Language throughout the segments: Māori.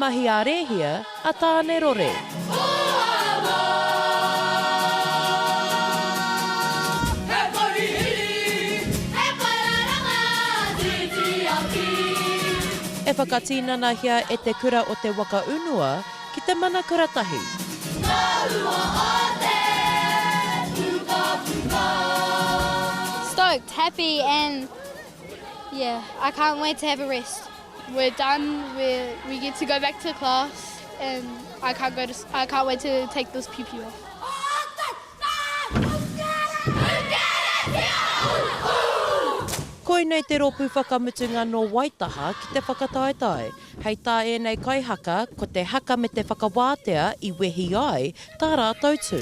mahi a rehia a tāne rore. E whakatīnana hia e te kura o Te Waka Unua ki Te Mana Kuratahi. Stoked, happy, and yeah, I can't wait to have a rest. We're done, we get to go back to class, and I can't wait to take this PP off. Koinei te rōpū whakamutunga no Waitaha ki te whakataetai. Hei tā ēnei kaihaka ko te haka me te whakawātea I wehi ai tā rātou tū.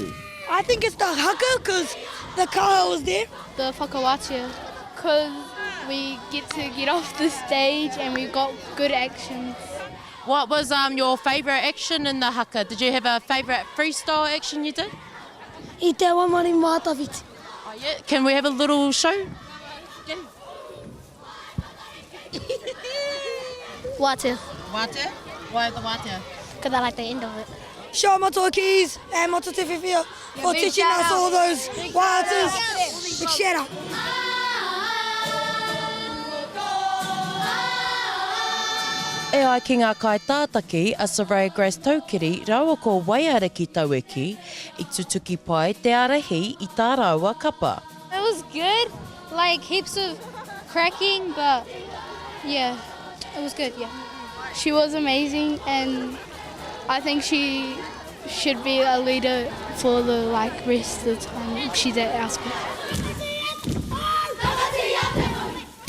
I think it's the haka because the car was there. The whakawātea, because we get to get off the stage and we got good actions. What was your favourite action in the haka? Did you have a favourite freestyle action you did? I te wamari mātawiti. Oh, yeah. Can we have a little show? Yeah. Water. Water? Why the water? Because I like the end of it. Shout out to our keys and Mata Te Whiwhia for teaching us all those waters. Big shout out. E ai ki ngā kai tātaki a Soraya Grace Taukiri rawa ko waiara ki taueki I tutuki pai te arahi I tā rawa kapa. It was good, like heaps of cracking, but yeah, it was good, yeah. She was amazing, and I think she should be a leader for the rest of the time she's at our school.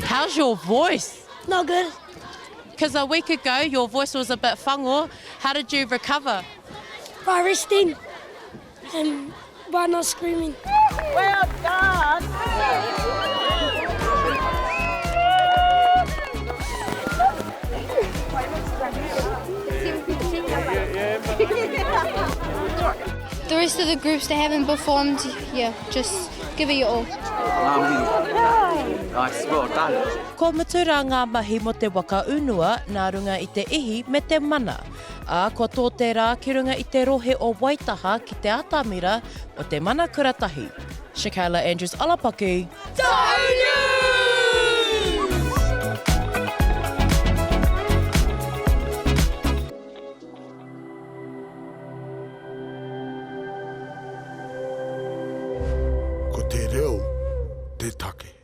How's your voice? Not good. Because a week ago your voice was a bit whango. How did you recover? By resting and by not screaming. Well done! The rest of the groups that haven't performed, yeah, just give it your all. Nice, well done. Ko matura ngā mahi mo Te Waka Unua nā runga I te ihi me te mana. A ko tō tērā ki runga I te rohe o Waitaha ki te atamira o Te Mana Kuratahi. Shakayla Andrews-Alapaki. Tahu! Ko te reo, te take.